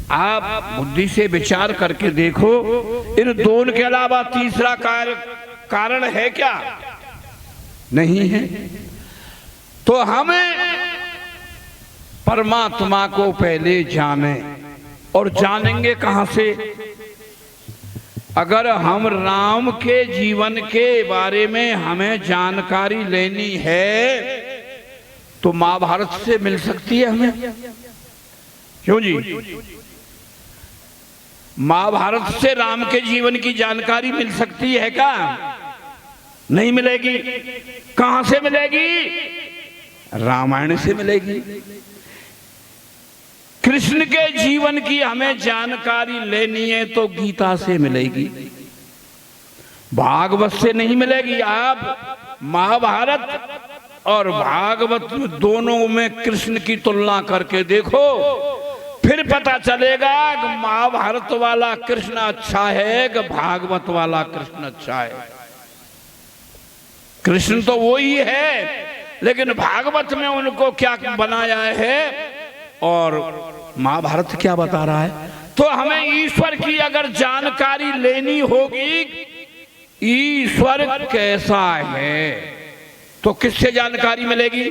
आप बुद्धि से विचार करके देखो, इन दोनों के अलावा तीसरा कारण है क्या? नहीं है। तो हमें परमात्मा को पहले जाने, और जानेंगे कहां से? अगर हम राम के जीवन के बारे में हमें जानकारी लेनी है तो महाभारत से मिल सकती है हमें। क्यों जी? महाभारत से राम के जीवन की जानकारी मिल सकती है क्या? नहीं मिलेगी। कहां से मिलेगी? रामायण से मिलेगी। कृष्ण के जीवन की हमें जानकारी लेनी है तो गीता से मिलेगी, भागवत से नहीं मिलेगी। आप महाभारत और भागवत दोनों में कृष्ण की तुलना करके देखो, फिर पता चलेगा कि महाभारत वाला कृष्ण अच्छा है कि भागवत वाला कृष्ण अच्छा है। कृष्ण तो वो ही है, लेकिन भागवत में उनको क्या बनाया है और महाभारत क्या बता रहा है। तो हमें ईश्वर की अगर जानकारी लेनी होगी, ईश्वर कैसा है, तो किससे जानकारी मिलेगी?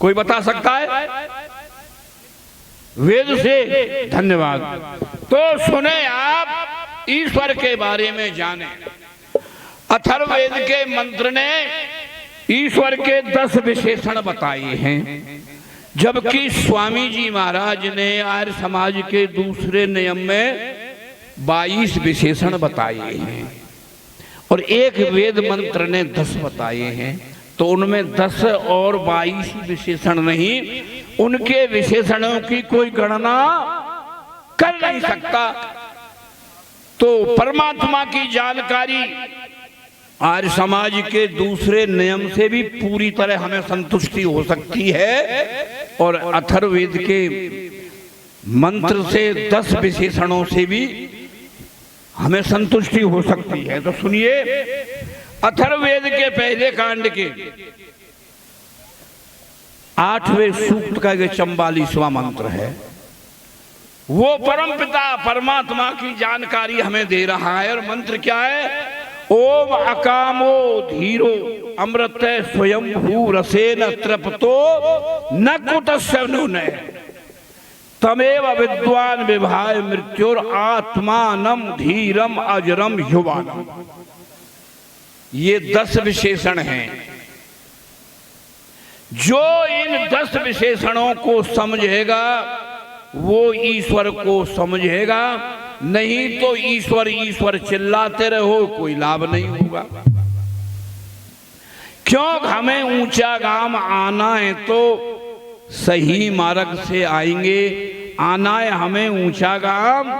कोई बता सकता है? वेद से। धन्यवाद। तो सुने आप, ईश्वर के बारे में जाने। अथर्ववेद के मंत्र ने ईश्वर के 10 विशेषण बताए हैं, जबकि स्वामी जी महाराज ने आर्य समाज के दूसरे नियम में 22 विशेषण बताए हैं, और एक वेद मंत्र ने 10 बताए हैं। तो उनमें 10 और 22 विशेषण नहीं, उनके विशेषणों की कोई गणना कर नहीं सकता। तो परमात्मा की जानकारी आर्य समाज के दूसरे नियम से भी पूरी तरह हमें संतुष्टि हो सकती है, और अथर्ववेद के मंत्र से 10 विशेषणों से भी हमें संतुष्टि हो सकती है। तो सुनिए, अथर्ववेद के पहले कांड के 8वें सूक्त का 44वां मंत्र है। वो परमपिता परमात्मा की जानकारी हमें दे रहा है, और मंत्र क्या है? ओम अकामो धीरो अमृत स्वयं भू रसेन तृप्तो न कुतस्य नुनय तमेव विद्वान विभाय मृत्युर आत्मानम धीरम अजरम युवानम। ये 10 विशेषण हैं। जो इन 10 विशेषणों को समझेगा वो ईश्वर को समझेगा, नहीं तो ईश्वर ईश्वर चिल्लाते रहो, कोई लाभ नहीं होगा। क्यों? हमें ऊंचा गांव आना है तो सही मार्ग से आएंगे। आना है हमें ऊंचा गांव,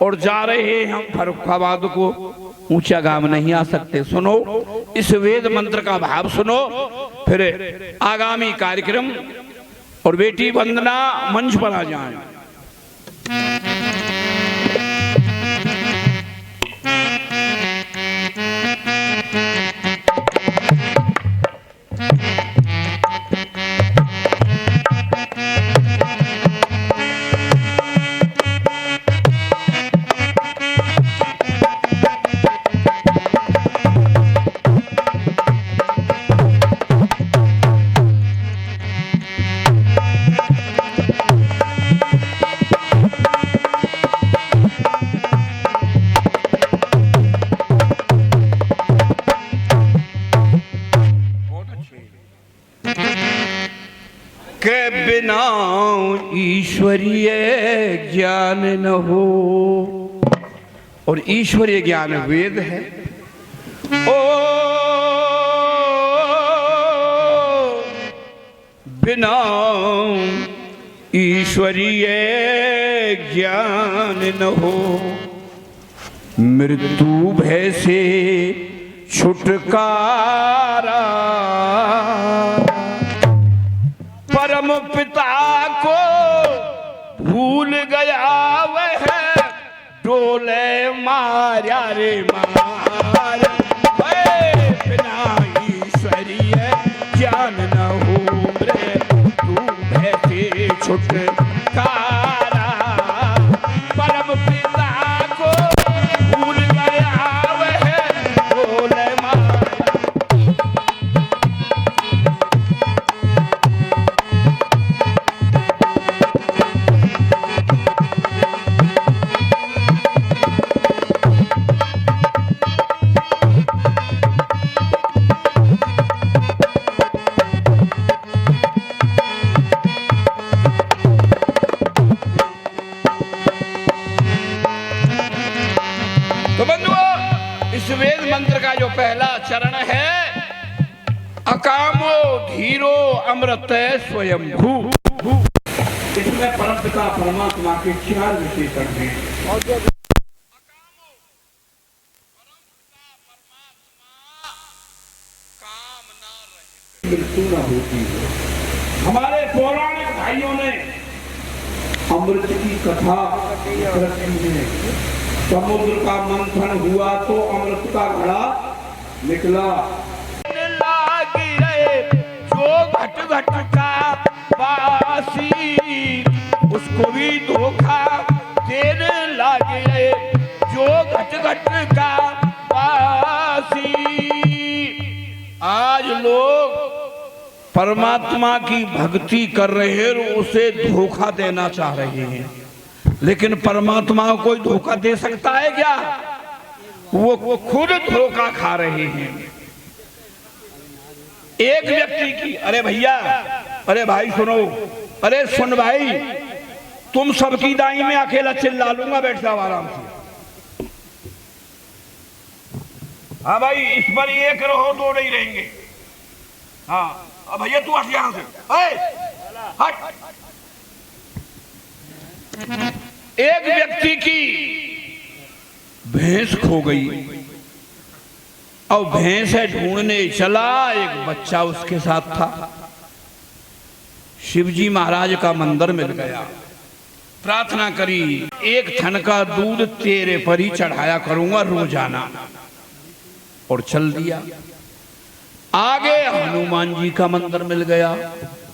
और जा रहे हैं हम फर्रुखाबाद को, ऊंचा गांव नहीं आ सकते। सुनो इस वेद मंत्र का भाव सुनो, फिर आगामी कार्यक्रम। और बेटी वंदना मंच पर आ जाए। बिना ईश्वरीय ज्ञान न हो, और ईश्वरीय ज्ञान वेद है। ओ बिना ईश्वरीय ज्ञान न हो, मृत्यु भय से छुटकारा, परम पिता को भूल गया वह डोले मारा रे मार। बिना ईश्वरीय ज्ञान न हो, मृत्यु भय से छुटकारा। मंत्र का जो पहला चरण है, अकामो धीरो अमृत स्वयंभू, इसमें परमपिता परमात्मा के 4 विशेषण हैं। मृत्यु न होती है। हमारे पौराणिक भाइयों ने अमृत की कथा रखी है। समुद्र का मंथन हुआ तो अमृत का घड़ा निकला। जो घट घट का वासी उसको भी धोखा देने लगे, जो घट घट का वासी। आज लोग परमात्मा की भक्ति कर रहे हैं और उसे धोखा देना चाह रहे हैं, लेकिन परमात्मा को कोई धोखा दे सकता है क्या? वो खुद धोखा खा रहे हैं। एक व्यक्ति की, अरे भैया, अरे भाई सुनो, अरे सुन भाई, तुम सबकी दाई में अकेला चिल्ला लूंगा, बैठ जाओ आराम से। हाँ भाई, इस पर एक रहो, 2 नहीं रहेंगे। हाँ अब भैया तू हट यहां से, हट। एक व्यक्ति की भैंस खो गई और भैंस ढूंढने चला, एक बच्चा उसके साथ था। शिवजी महाराज का मंदिर मिल गया, प्रार्थना करी, 1 थन का दूध तेरे पर ही चढ़ाया करूंगा रोजाना, और चल दिया। आगे हनुमान जी का मंदिर मिल गया,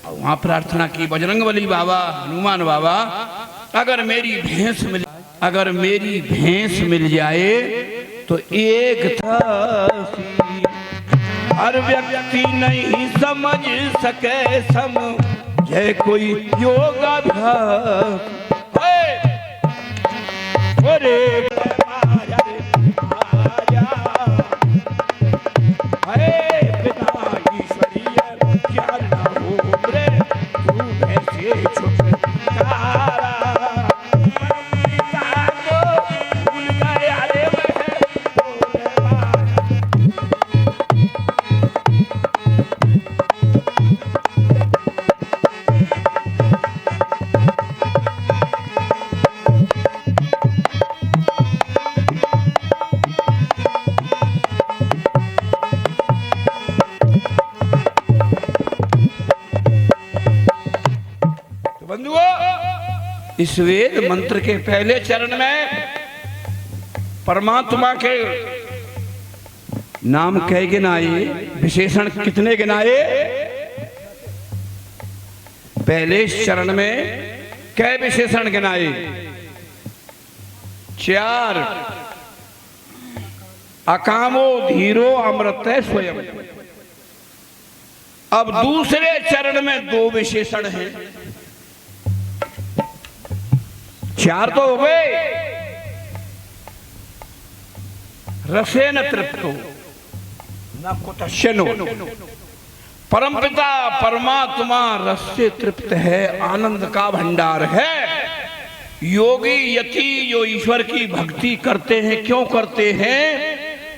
वहां प्रार्थना की, बजरंगबली बाबा, हनुमान बाबा, अगर मेरी भैंस मिल जाए तो एक था। हर व्यक्ति नहीं समझ सके समझे कोई योगाभ्यास। अरे इस वेद मंत्र के पहले चरण में परमात्मा के नाम कई गिनाए, विशेषण कितने गिनाए? पहले चरण में कई विशेषण गिनाए? 4। अकामो धीरो अमृत स्वयं। अब दूसरे चरण में 2 विशेषण हैं। 4 तो हो गए। रसेन तृप्तो न कुतश्चनो, परमपिता परमात्मा रस से तृप्त है, आनंद का भंडार है। योगी यति जो ईश्वर की भक्ति करते हैं, क्यों करते हैं?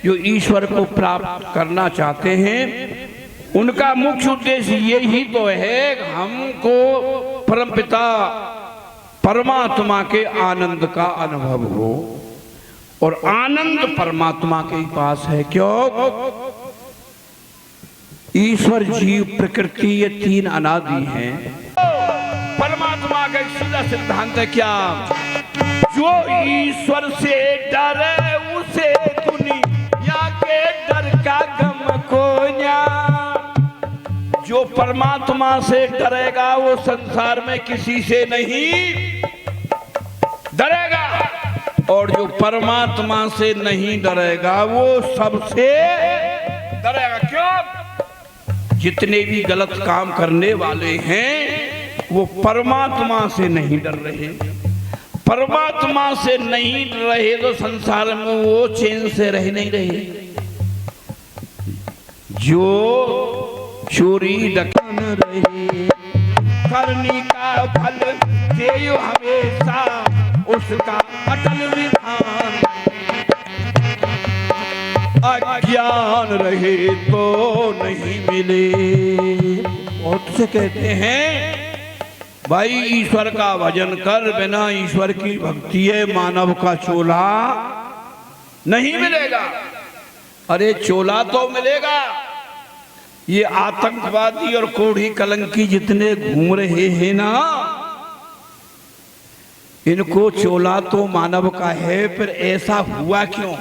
जो ईश्वर को प्राप्त करना चाहते हैं, उनका मुख्य उद्देश्य यही तो है हमको परमपिता परमात्मा के आनंद का अनुभव हो, और आनंद परमात्मा के पास है। क्यों? ईश्वर जीव प्रकृति ये 3 अनादि हैं। परमात्मा का सीधा सिद्धांत है क्या? जो ईश्वर से डरे उसे दुनिया के डर का गम को न्या। जो परमात्मा से डरेगा वो संसार में किसी से नहीं डरेगा, और जो परमात्मा से नहीं डरेगा वो सबसे डरेगा। क्यों? जितने भी गलत काम करने वाले हैं वो परमात्मा से नहीं डर रहे। परमात्मा से नहीं डर रहे तो संसार में वो चैन से रह नहीं रहे। जो चोरी डकन रहे, करनी का फल देयो हमेशा उसका अटल विधान। अज्ञान रहे तो नहीं मिले। बहुत से कहते हैं भाई ईश्वर का भजन कर, बिना ईश्वर की भक्ति है मानव का चोला नहीं मिलेगा। अरे चोला तो मिलेगा, ये आतंकवादी और कोढ़ी कलंकी जितने घूम रहे हैं ना, इनको चोला तो मानव का है, फिर ऐसा हुआ क्यों?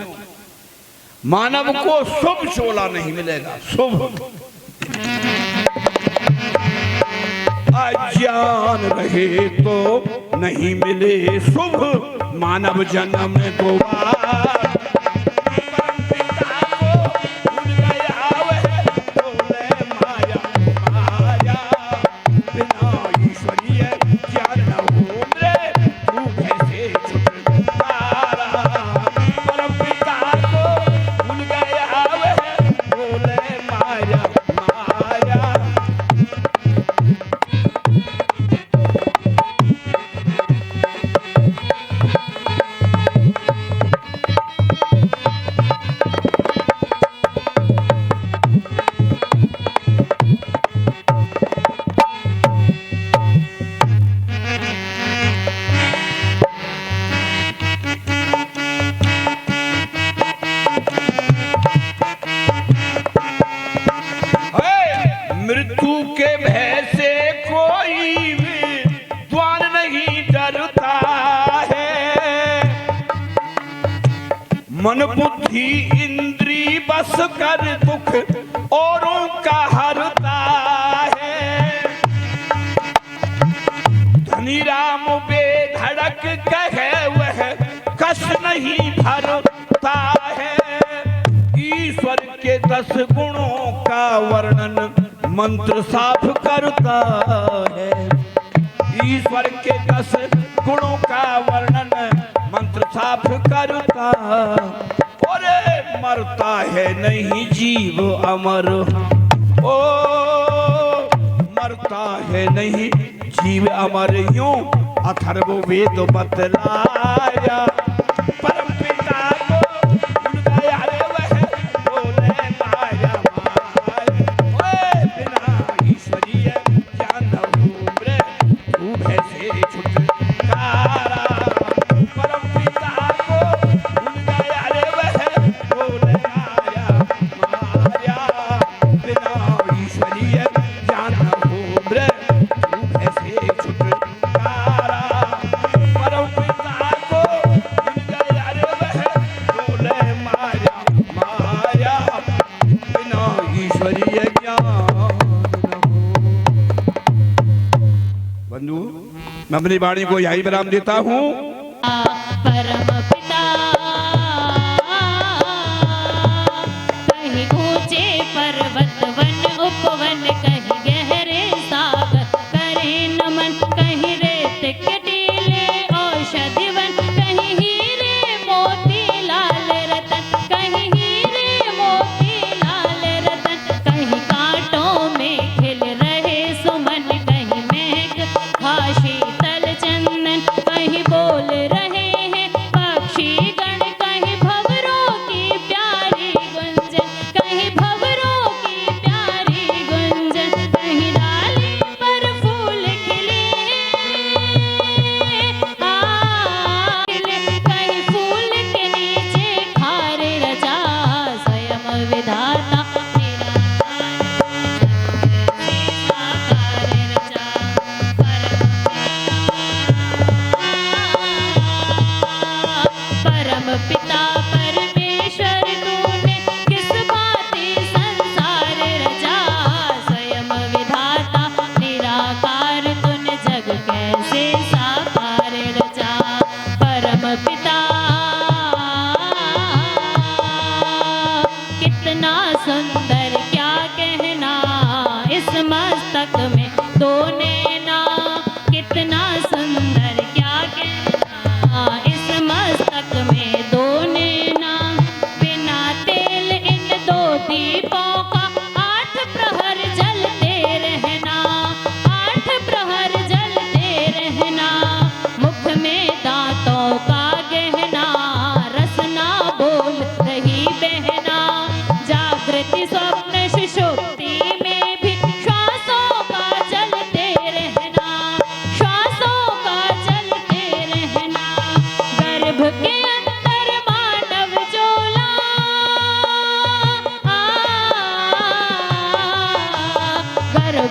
मानव को शुभ चोला नहीं मिलेगा। शुभ अज्ञान रहे तो नहीं मिले शुभ, मानव जन्म दोबारा मन बुद्धि इंद्री बस कर दुख औरों का हरता है। धनी राम बेधड़क कहे वह कस नहीं भरता है। ईश्वर के 10 गुणों का वर्णन मंत्र साफ करता है। ईश्वर के 10 गुणों का वर्णन मंत्र साफ करता। अरे मरता है नहीं जीव अमर, ओ मरता है नहीं जीव अमर, यूं अथर्ववेद बतलाया। परम पिता को भूल गया रे वह बोले माया माया। बिना ईश्वरीय ज्ञान उम्र तू भैसे छुटकारा। बंधु मैं अपनी वाणी को यही विराम देता हूँ। परम पिता कहीं ऊंचे पर्वत वन उपवन, कहीं गहरे सागर करे नमन, कहीं रेत के टीले औषधि वन, कहीं हीरे मोती लाल रतन, कहीं हीरे मोती लाल रतन, कहीं कांटों में खिल रहे सुमन, कहीं महक शीतल चंदन, कहीं बोल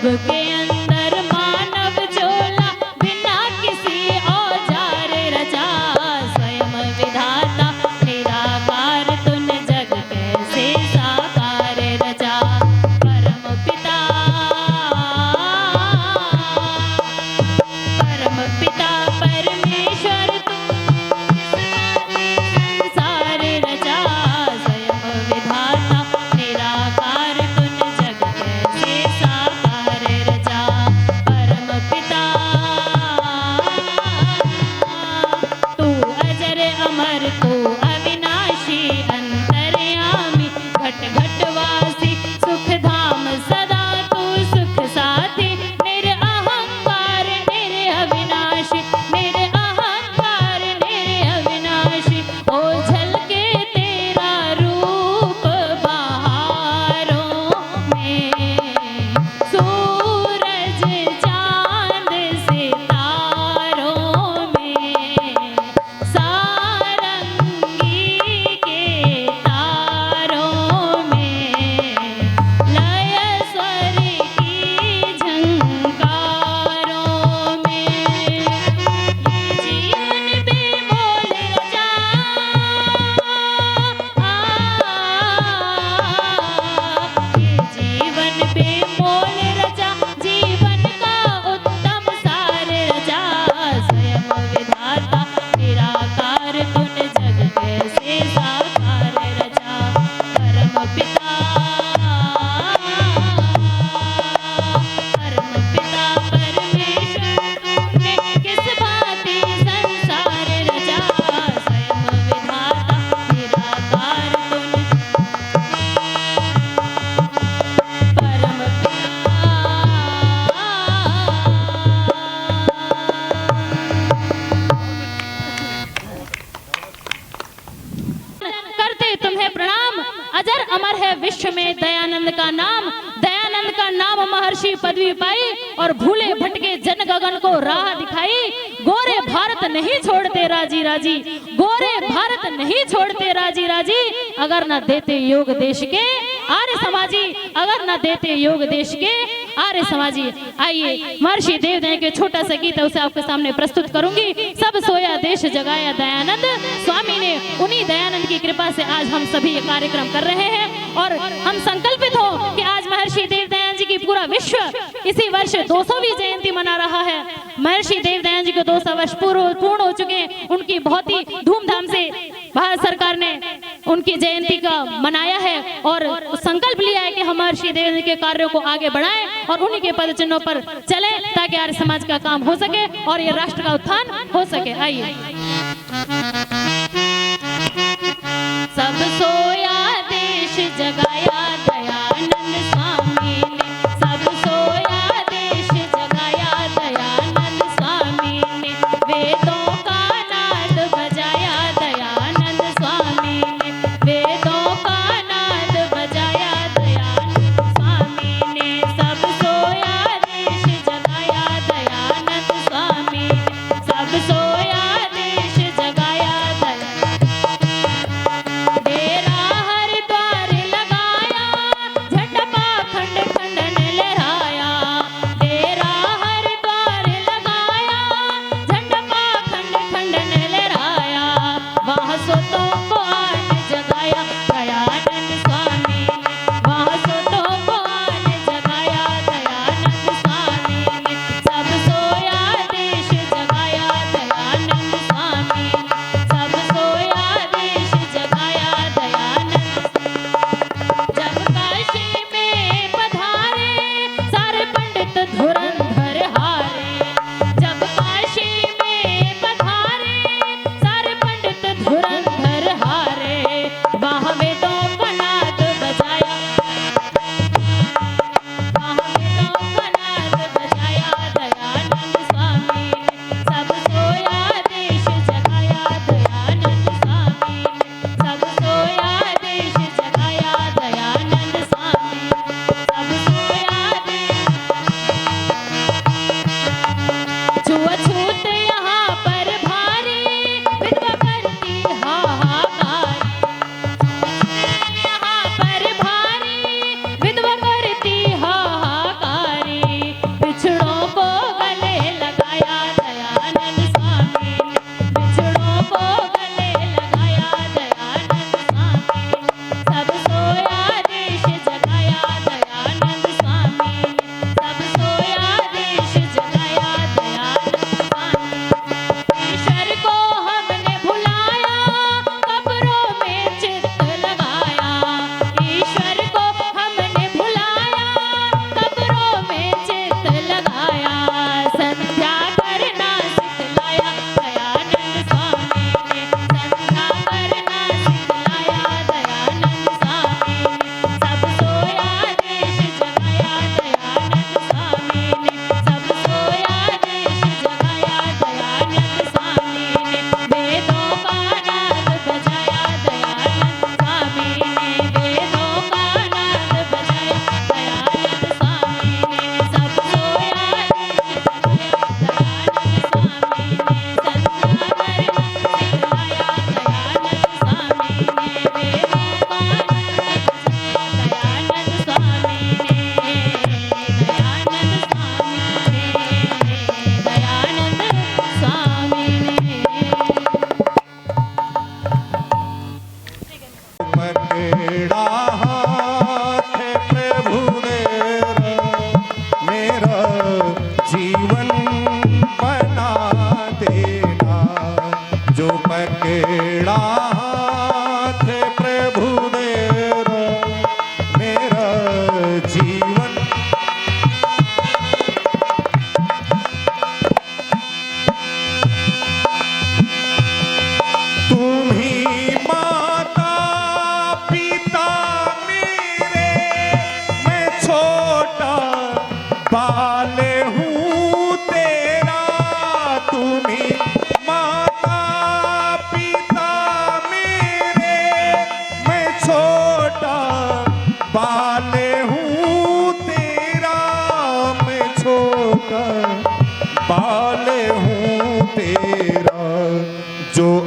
सबके अंदर मानव झोला, बिना किसी औजार रचा। स्वयं विधाता निराकार, तूने जग कैसे साकार रचा। परम पिता परमेश्वर तू संसार रचा। स्वयं विधाता निराकार, तूने जग कैसे साकार रचा। परम पिता तू अजर अमर, तू अविनाशी, अंतर्यामी, घट घट वासी, सुख धाम सदा तू सुख साथी। निरअहंकार निरअविनाशी, निरअहंकार निरअविनाशी। ओ झलके तेरा रूप बहारों में, सूरज चांद सितारों में, सारंगी के तारों में, लय स्वर की झंकारों में। जीवन बेमोल रचा, ये जीवन बेमोल रचा, जीवन का उत्तम सार रचा। स्वयं विधाता निराकार, तूने जग कैसे साकार रचा। परम पिता परमेश्वर, तूने किस भांति संसार रचा। स्वयं विधाता निराकार, तूने परम करते तुम्हें प्रणाम। अजर अमर है विश्व में दयानंद का नाम। दयानंद का नाम महर्षि पदवी पाई, और भूले भटके जन गगन को राह दिखाई। गोरे भारत नहीं छोड़ते राजी राजी, गोरे भारत नहीं छोड़ते राजी राजी। अगर न देते योग देश के आर्य समाजी, अगर न देते योग देश के आर्य समाजी। आइए महर्षि देवदया के छोटा सा गीत है, उसे आपके सामने प्रस्तुत करूंगी। सब सोया देश जगाया दयानंद स्वामी ने, उन्हीं दयानंद की कृपा से आज हम सभी ये कार्यक्रम कर रहे हैं। और हम संकल्पित हो कि आज महर्षि देवदयानंद जी की पूरा विश्व इसी वर्ष 200वीं जयंती मना रहा है। महर्षि देवदयानंद जी को 200 वर्ष पूर्ण हो चुके हैं। उनकी बहुत ही धूमधाम से भारत सरकार ने उनकी जयंती का मनाया है, और संकल्प लिया है कि हम महर्षि देवदयानंद के कार्यों को आगे बढ़ाएं और उन्हीं के पद चिन्हों पर चले, ताकि आर्य समाज का काम हो सके और ये राष्ट्र का उत्थान हो सके। आइए। सब सोया देश जगाया दयानंद स्वामी ने, सब सोया देश जगाया दयानंद स्वामी ने। वेदों का नाद बजाया दयानंद स्वामी ने, वेदों का नाद बजाया दयानंद स्वामी ने। सब सोया देश जगाया दयानंद स्वामी ने, सब सोया देश जगाया डेरा हरिद्वार लगाया, झंडा खंड खंडन लहराया। डेरा हरिद्वार लगाया, झंडा खंड खंडन लहराया। वहाँ सोतों को आन जगाया दयानंद स्वामी ने, वहाँ सोतों को आन जगाया दयानंद स्वामी ने। सब सोया देश जगाया दयानंद स्वामी ने, सब सोया देश जगाया दयानंद। जब काशी में पधारे सारे पंडित धुरंधर हारे, जब काशी में पधारे सारे पंडित धुरंधर हारे।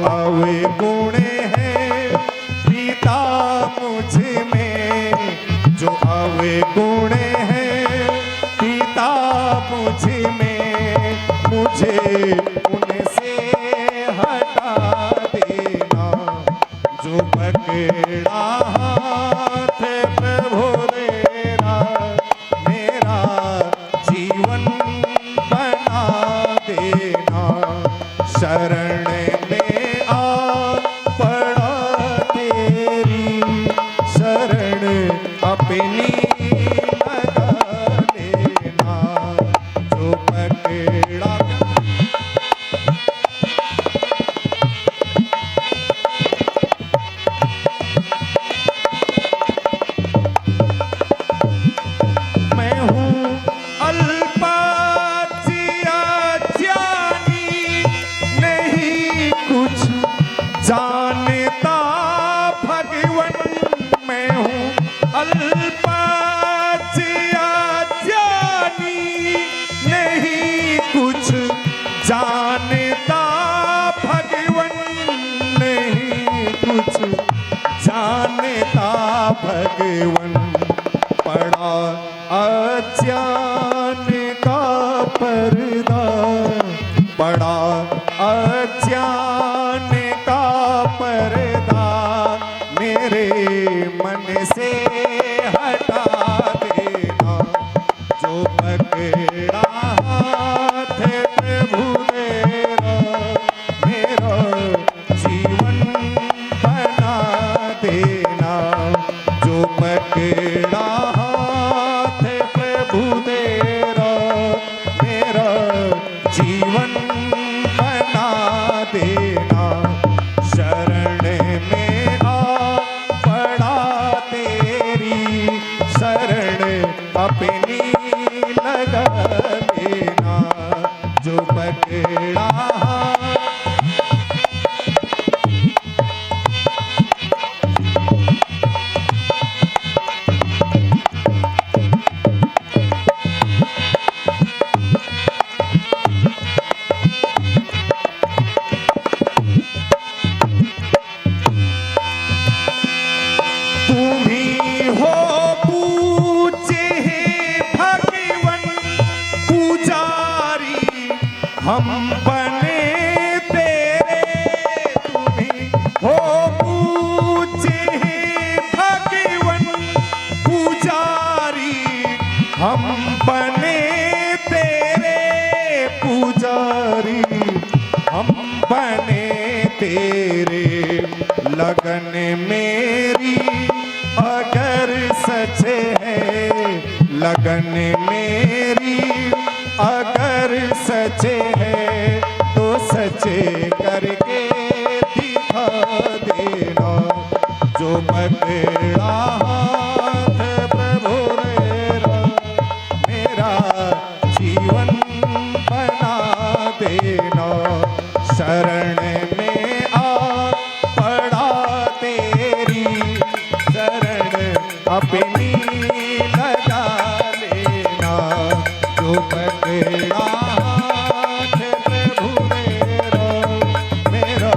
अवगुण है पिता मुझ में, जो अवगुण है पिता मुझ में, मुझे उनसे हटा देना। जो पकड़ा हाथ प्रभु तेरा, मेरा जीवन बना देना। शरण में आ पड़ा तेरी, शरण अपनी लगा लेना। जो पकड़ा मैं हूँ अल्पाचिया ज्ञानी, नहीं कुछ जानता भगवन। मैं हूँ अल्पाचिया ज्ञानी, नहीं कुछ जानता भगवन, नहीं कुछ जानता भगवन। पड़ा अज्ञान का पर्दा, पड़ा अज्ञान का पर्दा, मेरे मन से हटा देना। जो पकड़ा हाथ प्रभु तेरा, मेरा जीवन बना देना। जो पकड़ा हाथ प्रभु तेरा, मेरा जीवन बना देना। शरण में आ पड़ा तेरी, शरण अपनी लगा लेना। जो पकड़ा तुम्ही हो पूज्य हे भगवन, पुजारी हम बने तेरे। तुम्ही हो पूज्य हे भगवन, पुजारी हम बने तेरे। पुजारी हम बने तेरे। लगन मेरी अगर सच है, लगन मेरी अगर सच है, तो सचे करके दिखा देना। जो पकड़ा हाथ प्रभु तेरा, मेरा जीवन बना देना। शरण में आ पड़ा तेरी, शरण अपनी लगा लेना। जो पकड़ा हाथ प्रभु तेरा, मेरा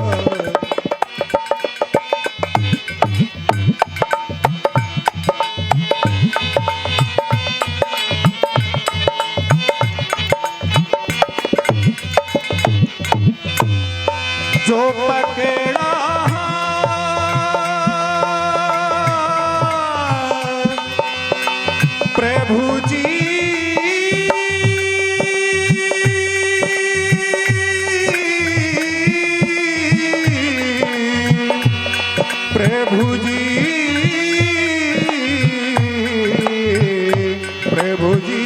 जो पकड़ा प्रभु जी, प्रभु जी, प्रभु जी।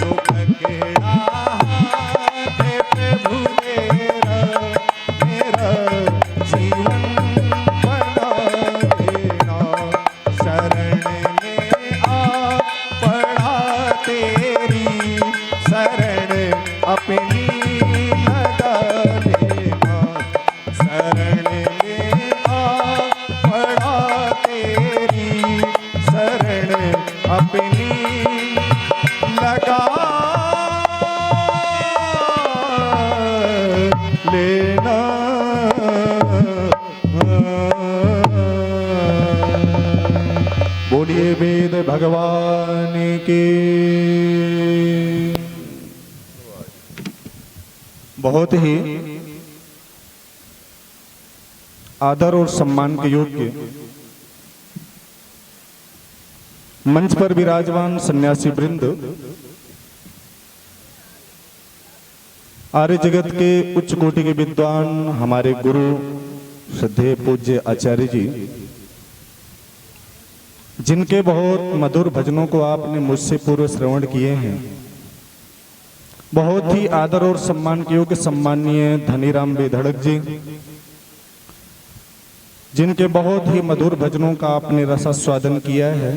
जो पकड़ा हाथ प्रभु तेरा, मेरा जीवन बना देना। शरण में आ पड़ा तेरी, शरण अपनी लगा लेना। लेना। बोलिए वेद भगवान के। बहुत ही आदर और सम्मान के योग्य मंच पर विराजमान सन्यासी वृंद, आर्य जगत के उच्च कोटि के विद्वान, हमारे गुरु श्रद्धेय पूज्य आचार्य जी, जिनके बहुत मधुर भजनों को आपने मुझसे पूर्व श्रवण किए हैं, बहुत ही आदर और सम्मान के योग्य सम्मानीय धनीराम बेधड़क जी, जिनके बहुत ही मधुर भजनों का आपने रसास्वादन किया है,